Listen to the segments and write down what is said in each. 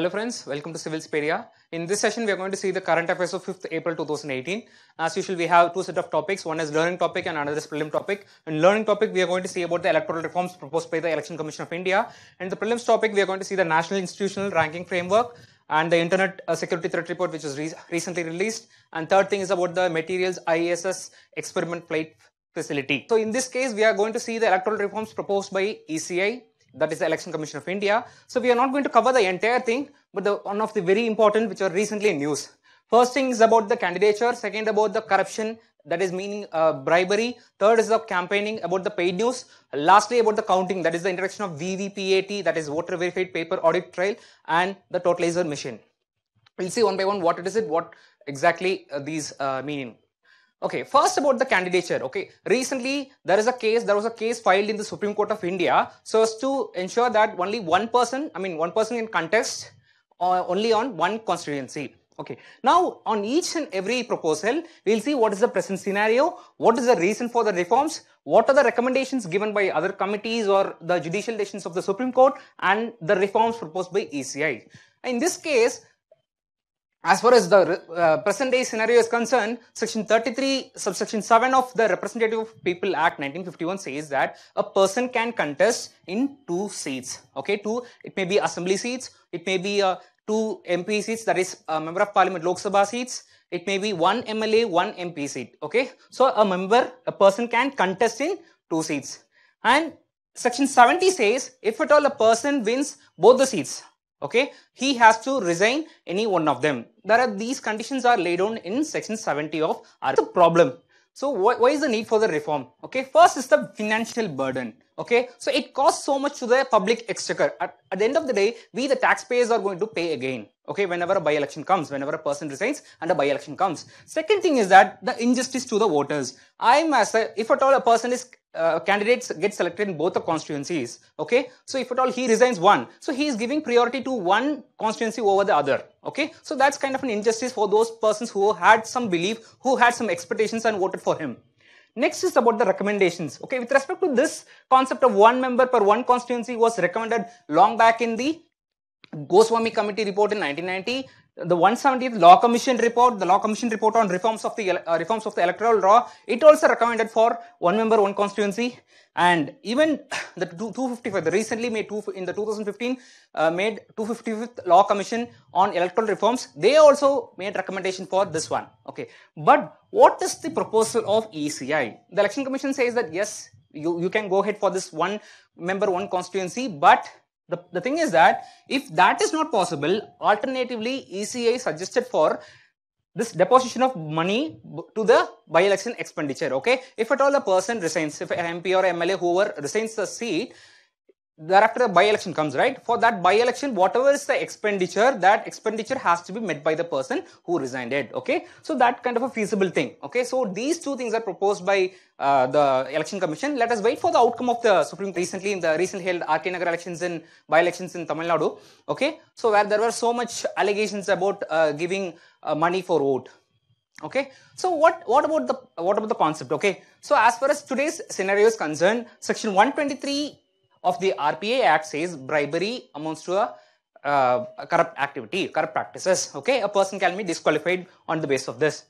Hello friends, welcome to Civilspedia. In this session, we are going to see the current affairs of 5th April 2018. As usual, we have two set of topics. One is learning topic and another is prelim topic. In learning topic, we are going to see about the electoral reforms proposed by the Election Commission of India. In the prelims topic, we are going to see the National Institutional Ranking Framework and the Internet Security Threat Report, which was recently released. And third thing is about the Materials ISS Experiment Flight Facility. So in this case, we are going to see the electoral reforms proposed by ECI, that is the Election Commission of India. So we are not going to cover the entire thing, but one of the very important which are recently in news. First thing is about the candidature, second about the corruption, that is meaning bribery, third is the campaigning, about the paid news, lastly about the counting, that is the introduction of VVPAT, that is voter verified paper audit trail, and the totalizer machine. We'll see one by one what it is, what exactly these meaning. Okay, first about the candidature. Okay, recently there was a case filed in the Supreme Court of India so as to ensure that only one person can contest only on one constituency. Okay, now on each and every proposal, we'll see what is the present scenario, what is the reason for the reforms, what are the recommendations given by other committees or the judicial decisions of the Supreme Court, and the reforms proposed by ECI. In this case, as far as the present day scenario is concerned, Section 33, subsection 7 of the Representative People Act 1951 says that a person can contest in 2 seats. Okay, it may be assembly seats, it may be 2 MP seats, that is Member of Parliament Lok Sabha seats, it may be 1 MLA, 1 MP seat. Okay, so a person can contest in 2 seats. And Section 70 says if at all a person wins both the seats, okay, he has to resign any one of them. These conditions are laid down in Section 70 of R. The problem. So why is the need for the reform? Okay, first is the financial burden. Okay, so it costs so much to the public exchequer. At the end of the day, we the taxpayers are going to pay again. Okay, whenever a by-election comes, whenever a person resigns and a by-election comes. Second thing is that the injustice to the voters. If at all a person is candidates get selected in both the constituencies, okay, so if at all he resigns one, so he is giving priority to one constituency over the other, okay, so that's kind of an injustice for those persons who had some belief, who had some expectations and voted for him. Next is about the recommendations. Okay, with respect to this concept of one member per one constituency was recommended long back in the Goswami Committee report in 1990. The 170th Law Commission report, the Law Commission report on reforms of the electoral law, it also recommended for one member, one constituency. And even the 255, the recently made in the 2015 made 255th Law Commission on electoral reforms, they also made recommendation for this one. Okay, but what is the proposal of ECI? The Election Commission says that yes, you can go ahead for this one member, one constituency, but the thing is that if that is not possible, alternatively ECI suggested for this deposition of money to the by-election expenditure. Okay, if at all a person resigns, if an MP or MLA whoever resigns the seat, thereafter a by-election comes, right? For that by-election, whatever is the expenditure, that expenditure has to be met by the person who resigned it. Okay, so that kind of a feasible thing. Okay, so these two things are proposed by the Election Commission. Let us wait for the outcome of the Supreme Recently in the recently held RK Nagar elections and by-elections in Tamil Nadu. Okay, so where there were so much allegations about giving money for vote. Okay, so what about the concept? Okay, so as far as today's scenario is concerned, Section 123 of the RPA Act says bribery amounts to a corrupt activity, corrupt practices. Okay, a person can be disqualified on the basis of this.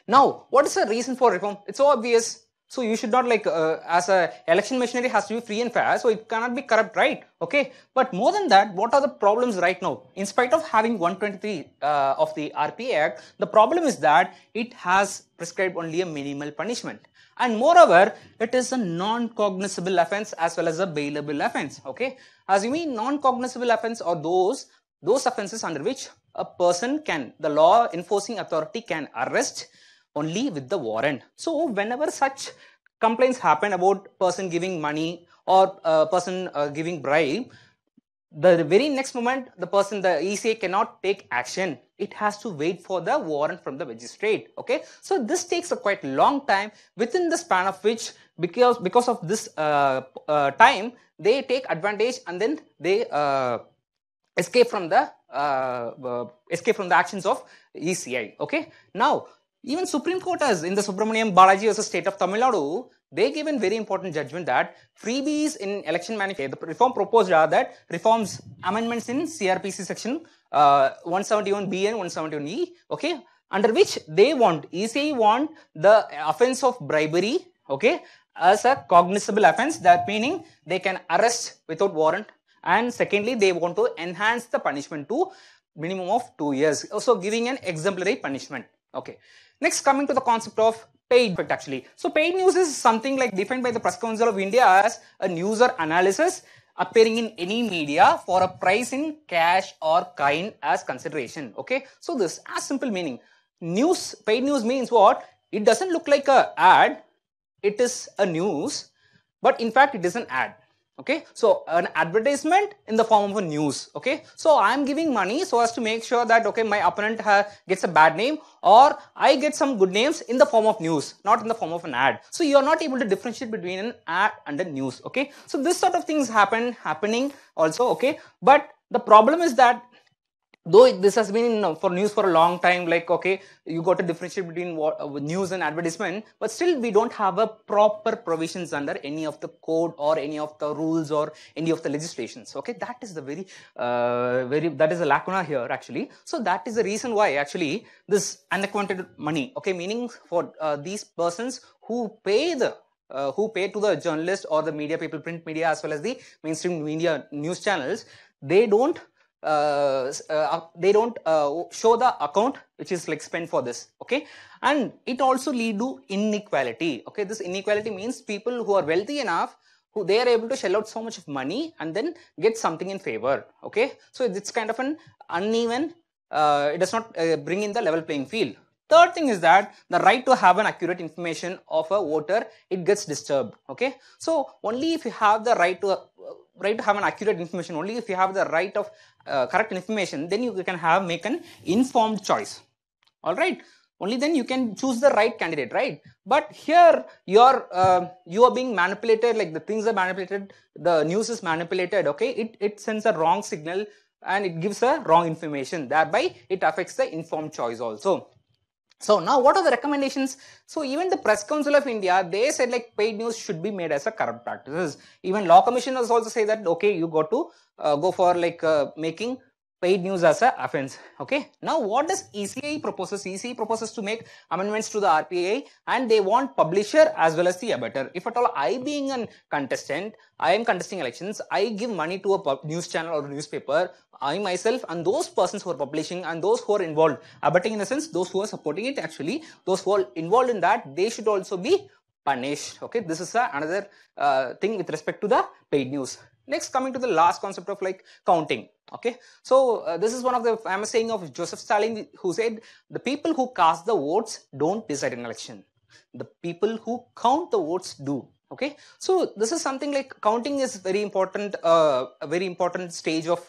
Now, what is the reason for reform? It's so obvious. So you should not as a election machinery has to be free and fair, so it cannot be corrupt, right? Okay, but more than that, what are the problems right now? In spite of having 123 of the RPA Act, the problem is that it has prescribed only a minimal punishment. And moreover, it is a non-cognizable offense as well as a bailable offense. Okay, as you mean, non-cognizable offense are those offenses under which a person the law enforcing authority can arrest only with the warrant. So whenever such complaints happen about person giving money or person giving bribe, the very next moment the ECA cannot take action. It has to wait for the warrant from the magistrate. Okay, so this takes a quite long time, within the span of which, because of this time, they take advantage and then they escape from the actions of ECI. Okay, now even Supreme Court has, in the Subramaniam Balaji versus State of Tamil Nadu, they gave a very important judgment that freebies in election manifesto, the reform proposed are that reforms amendments in CRPC section 171B and 171E, okay, under which they want, ECI want the offense of bribery, okay, as a cognizable offense, that meaning they can arrest without warrant, and secondly they want to enhance the punishment to minimum of 2 years, also giving an exemplary punishment. Okay, next coming to the concept of paid effect actually. So paid news is something like defined by the Press Council of India as a news or analysis appearing in any media for a price in cash or kind as consideration. Okay, so this as simple meaning. News, paid news means what? It doesn't look like a ad, it is a news, but in fact it is an ad. Okay, so an advertisement in the form of a news. Okay, so I'm giving money so as to make sure that, okay, my opponent gets a bad name, or I get some good names in the form of news, not in the form of an ad. So you are not able to differentiate between an ad and a news. Okay, so this sort of things happening also. Okay, but the problem is that though this has been for news for a long time, like, okay, you got to differentiate between news and advertisement, but still we don't have a proper provisions under any of the code or any of the rules or any of the legislations. Okay, that is the that is a lacuna here actually. So that is the reason why actually this unaccounted money, okay, meaning for these persons who pay the who pay to the journalist or the media people, print media as well as the mainstream media news channels, they don't show the account which is like spent for this. Okay, and it also lead to inequality. Okay, this inequality means people who are wealthy enough, who they are able to shell out so much of money and then get something in favor. Okay, so it's kind of an uneven, it does not bring in the level playing field. Third thing is that the right to have an accurate information of a voter, it gets disturbed. Okay, so only if you have the right to have an accurate information, only if you have the right of correct information, then you can make an informed choice. All right, only then you can choose the right candidate, right? But here you are being manipulated, like the things are manipulated, the news is manipulated. Okay, it sends a wrong signal and it gives a wrong information, thereby it affects the informed choice also. So now what are the recommendations? So even the Press Council of India, they said like paid news should be made as a corrupt practices. Even law commissioners also say that, okay, you got to go for like making paid news as a offense. Okay, now what does ECI proposes? ECI proposes to make amendments to the RPA, and they want publisher as well as the abettor. If at all I being a contestant, I am contesting elections, I give money to a news channel or newspaper, I myself and those persons who are publishing and those who are involved, abetting in a sense, those who are supporting it actually, those who are involved in that, they should also be punished. Okay, this is another thing with respect to the paid news. Next, coming to the last concept of like counting. Okay, so this is one of the famous saying of Joseph Stalin, who said, the people who cast the votes don't decide an election, the people who count the votes do. Okay, so this is something like counting is very important, a very important stage of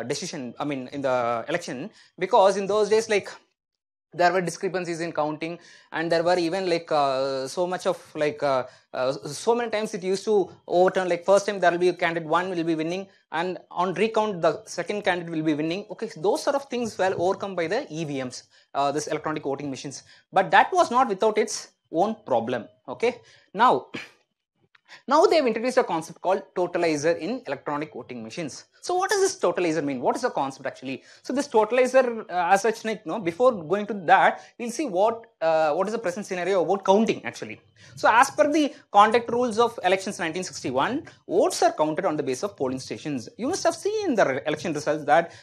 decision, I mean in the election, because in those days like there were discrepancies in counting, and there were even like so much of like so many times it used to overturn, like first time there will be a candidate, one will be winning, and on recount the second candidate will be winning. Okay, so those sort of things were overcome by the EVMs, this electronic voting machines, but that was not without its own problem. Okay, now they have introduced a concept called totalizer in electronic voting machines. So what does this totalizer mean? What is the concept actually? So this totalizer as such, before going to that, we'll see what is the present scenario about counting actually. So as per the conduct rules of elections 1961, votes are counted on the basis of polling stations. You must have seen in the election results that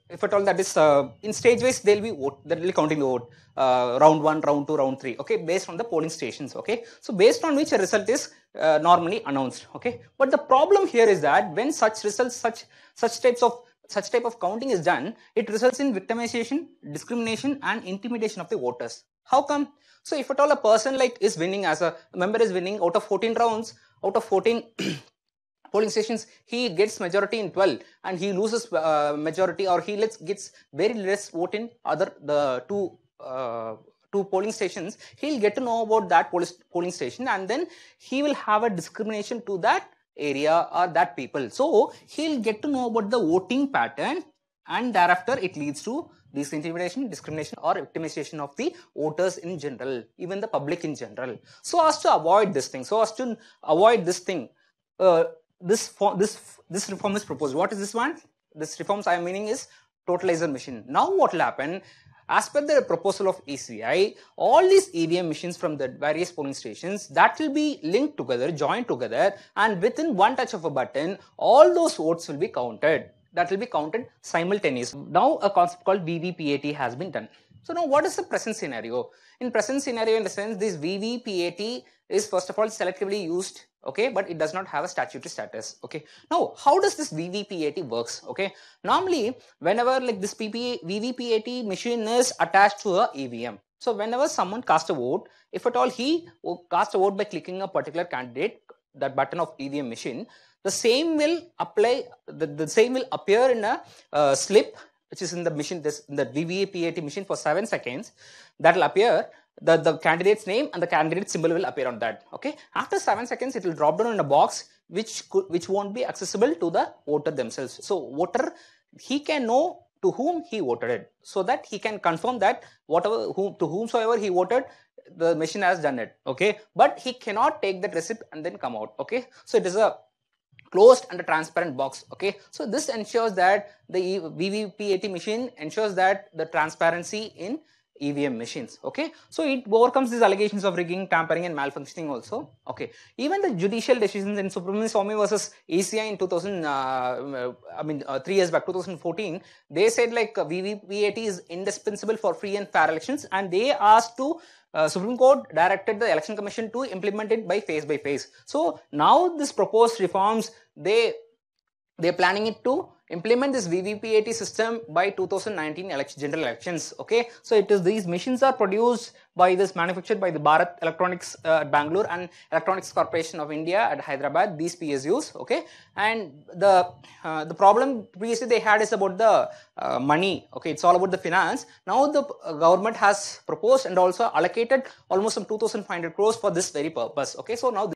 if at all that is in stage wise, they'll be counting the vote, round 1, round 2, round 3, okay, based on the polling stations. Okay, so based on which a result is normally announced. Okay, but the problem here is that when such results, such type of counting is done, it results in victimization, discrimination and intimidation of the voters. How come? So if at all a person like is winning, as a member is winning out of 14 rounds, out of 14 polling stations, he gets majority in 12 and he loses majority, or he gets very less vote in the two polling stations, he'll get to know about that polling station, and then he will have a discrimination to that area or that people. So he'll get to know about the voting pattern, and thereafter it leads to this intimidation, discrimination or victimization of the voters in general, even the public in general. So as to avoid this thing, this reform is proposed. What is this one? This reforms I am meaning is totalizer machine. Now what will happen? As per the proposal of ECI, all these EVM machines from the various polling stations, that will be linked together, joined together, and within one touch of a button, all those votes will be counted. That will be counted simultaneously. Now a concept called VVPAT has been done. So now what is the present scenario? In present scenario, in the sense, this VVPAT is first of all selectively used, okay, but it does not have a statutory status, okay. Now how does this VVPAT works, okay? Normally whenever like this VVPAT machine is attached to a EVM, so whenever someone casts a vote, if at all he casts a vote by clicking a particular candidate, that button of EVM machine, the same will apply, the same will appear in a slip which is in the machine, in the VVPAT machine for 7 seconds. That will appear, the candidate's name and the candidate symbol will appear on that, okay. After 7 seconds, it will drop down in a box which won't be accessible to the voter themselves. So voter, he can know to whom he voted, so that he can confirm that to whomsoever he voted, the machine has done it, okay. But he cannot take that receipt and then come out, okay. So it is a closed and a transparent box, okay. So this ensures that the VVPAT machine ensures that the transparency in EVM machines, okay. So it overcomes these allegations of rigging, tampering and malfunctioning also, okay. Even the judicial decisions in Subramanian Swamy versus ECI in 3 years back, 2014, they said like VVPAT is indispensable for free and fair elections, and they asked to Supreme Court directed the Election Commission to implement it by phase. So now this proposed reforms, they're planning it to implement this VVPAT system by 2019 general elections, okay. So it is, these machines are produced by manufactured by the Bharat Electronics at Bangalore and Electronics Corporation of India at Hyderabad, these PSUs, okay. And the problem previously they had is about the money, okay. It's all about the finance. Now the government has proposed and also allocated almost some 2,500 crores for this very purpose, okay. So now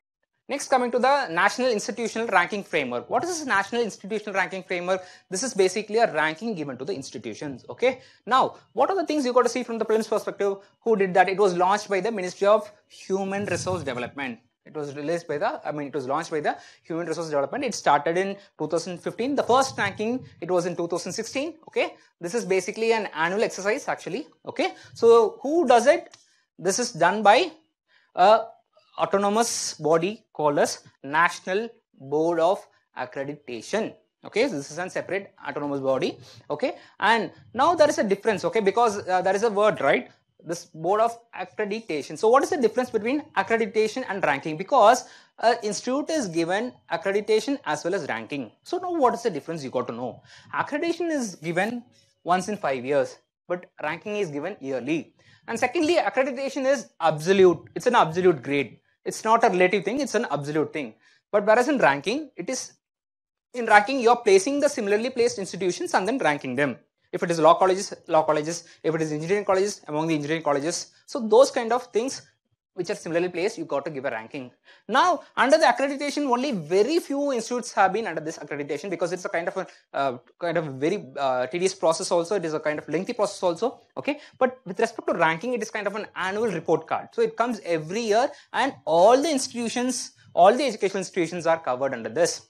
next, coming to the National Institutional Ranking Framework. What is this National Institutional Ranking Framework? This is basically a ranking given to the institutions, okay. Now, what are the things you got to see from the prelims perspective? Who did that? It was launched by the Ministry of Human Resource Development. It was released by it was launched by the Human Resource Development. It started in 2015. The first ranking, it was in 2016, okay. This is basically an annual exercise actually, okay. So, who does it? This is done by autonomous body called as National Board of Accreditation, okay. This is a separate autonomous body, okay. And now there is a difference, okay, because there is a word, right, this Board of Accreditation. So what is the difference between accreditation and ranking? Because institute is given accreditation as well as ranking. So now what is the difference? You got to know. Accreditation is given once in 5 years, but ranking is given yearly. And secondly, accreditation is absolute. It's an absolute grade. It's not a relative thing, it's an absolute thing. But whereas in ranking, you are placing the similarly placed institutions and then ranking them. If it is law colleges, if it is engineering colleges, among the engineering colleges. So those kind of things which are similarly placed, you got to give a ranking. Now, under the accreditation, only very few institutes have been under this accreditation, because it's a kind of a very tedious process also. It is a kind of lengthy process also, okay. But with respect to ranking, it is kind of an annual report card. So it comes every year, and all the institutions, all the educational institutions are covered under this.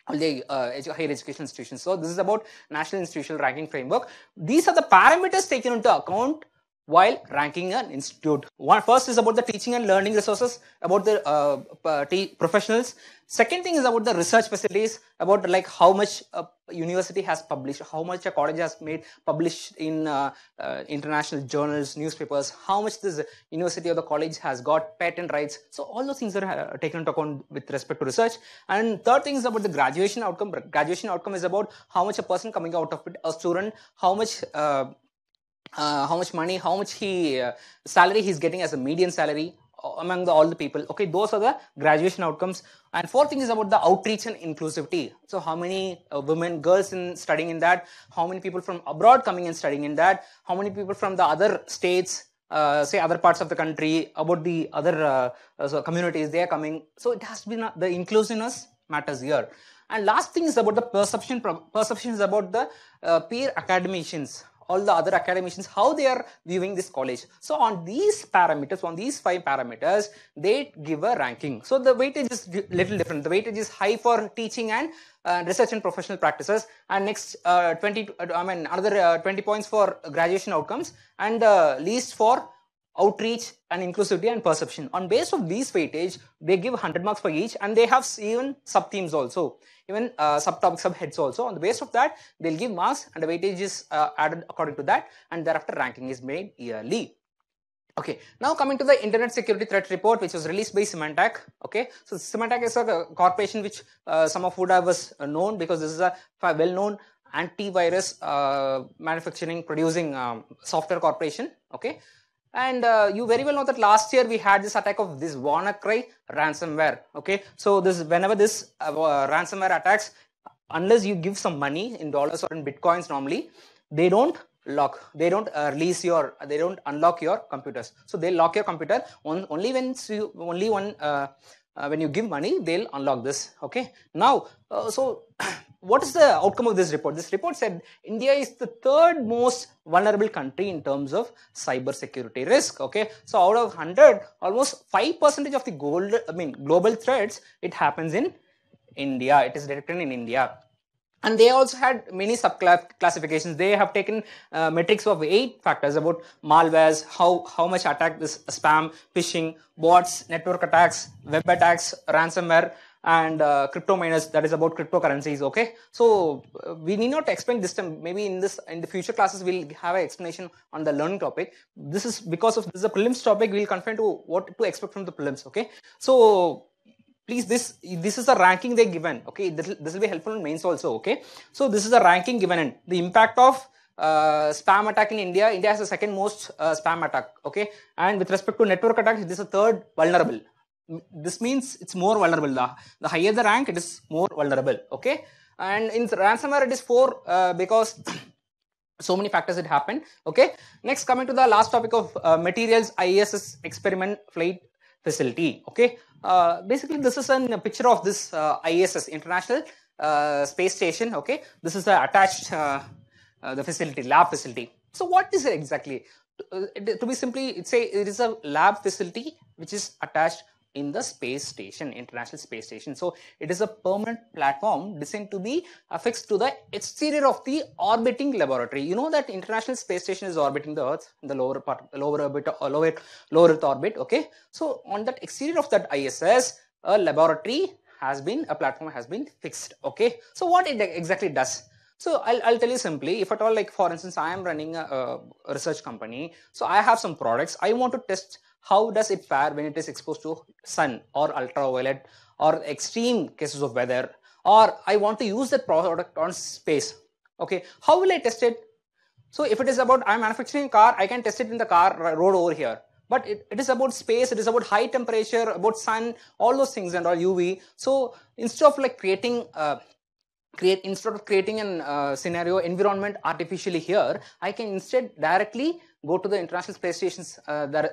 All the higher education institutions. So this is about National Institutional Ranking Framework. These are the parameters taken into account while ranking an institute. First is about the teaching and learning resources, about the professionals. Second thing is about the research facilities, about like how much a university has published, how much a college has published in international journals, newspapers, how much this university or the college has got patent rights. So all those things are taken into account with respect to research. And third thing is about the graduation outcome. Graduation outcome is about how much a person coming out of it, a student, how much money, how much salary he's getting as a median salary among all the people. Okay, those are the graduation outcomes. And fourth thing is about the outreach and inclusivity. So how many women, girls studying in that, how many people from abroad coming and studying in that, how many people from the other states, say other parts of the country, about the other communities, they are coming. So it has to be the inclusiveness matters here. And last thing is about the perception is about the peer academicians all the other academicians, how they are viewing this college. So on these parameters, on these 5 parameters, they give a ranking. So the weightage is little different. The weightage is high for teaching and research and professional practices, and next another 20 points for graduation outcomes, and least for outreach and inclusivity and perception. On base of these weightage, they give 100 marks for each, and they have even sub themes also, even subtopic subheads also. On the base of that, they'll give marks, and the weightage is added according to that, and thereafter ranking is made yearly. Okay, now coming to the Internet Security Threat Report, which was released by Symantec. Okay, so Symantec is a corporation which some of would have known, because this is a well-known antivirus manufacturing, producing software corporation. Okay. And you very well know that last year we had this attack of this WannaCry ransomware. Okay, so whenever this ransomware attacks, unless you give some money in dollars or in bitcoins, normally they don't release they don't unlock your computers. So they lock your computer only when you give money, they'll unlock this. Okay, now so what is the outcome of this report? This report said India is the 3rd most vulnerable country in terms of cyber security risk. Okay, so out of 100, almost 5% of the global threats, it happens in India. It is detected in India. And they also had many sub-classifications. They have taken metrics of 8 factors about malwares, how much attack this spam, phishing, bots, network attacks, web attacks, ransomware, and crypto miners, that is about cryptocurrencies. Okay, so we need not explain this time. Maybe in the future classes we'll have an explanation on the learning topic. This is because of this is a prelims topic. We'll confine to what to expect from the prelims. Okay, so please, this is a ranking they given. Okay, this will be helpful in mains also. Okay, so this is a ranking given, and the impact of spam attack in India. India has the 2nd most spam attack. Okay, and with respect to network attacks, this is the 3rd vulnerable. This means it's more vulnerable. The higher the rank, it is more vulnerable. Okay, and in ransomware it is 4 because so many factors it happened. Okay, next coming to the last topic of materials ISS experiment flight facility. Okay, basically this is a picture of this ISS, International Space Station. Okay, this is the attached the facility, lab facility. So what is it exactly? To be simply, it is a lab facility which is attached in the space station, International Space Station. So it is a permanent platform designed to be affixed to the exterior of the orbiting laboratory. You know that International Space Station is orbiting the Earth in the lower part, lower Earth orbit. Okay, so on that exterior of that ISS, a platform has been fixed. Okay, so what it exactly does? So I'll tell you simply. If at all, like for instance, I am running a research company, so I have some products. I want to test how does it fare when it is exposed to sun or ultraviolet or extreme cases of weather, or I want to use that product on space. Okay, how will I test it? So if it is about I'm manufacturing a car, I can test it in the car road over here. But it is about space, it is about high temperature, about sun, all those things and all UV. So instead of like creating an scenario environment artificially here, I can instead directly go to the International Space Station's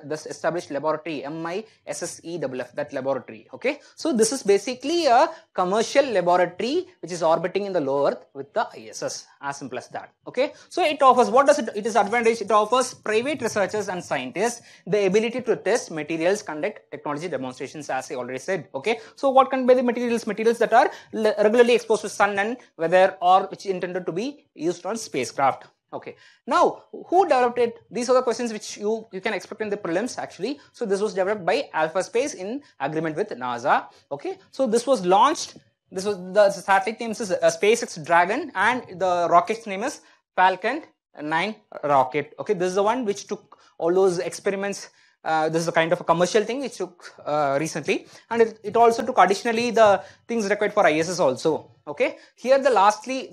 this established laboratory, MISSEFF, that laboratory. Okay, so this is basically a commercial laboratory which is orbiting in the low Earth with the ISS. As simple as that. Okay, so it offers, what does it is advantage? It offers private researchers and scientists the ability to test materials, conduct technology demonstrations, as I already said. Okay, so what can be the materials? Materials that are regularly exposed to sun and weather, or which is intended to be used on spacecraft. Okay, now who developed it? These are the questions which you can expect in the prelims actually. So this was developed by Alpha Space in agreement with NASA. Okay, so this was launched. This was the satellite name is SpaceX Dragon, and the rocket's name is Falcon 9 rocket. Okay, this is the one which took all those experiments. This is a kind of a commercial thing which took recently, and it also took additionally the things required for ISS also. Okay, here the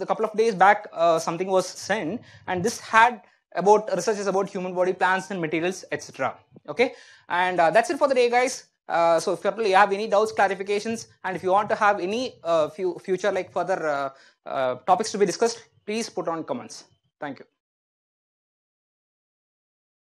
couple of days back something was sent, and this had about researches about human body, plants and materials, etc. Okay, and that's it for the day, guys. So if you have any doubts, clarifications, and if you want to have any future like further topics to be discussed, please put on comments. Thank you.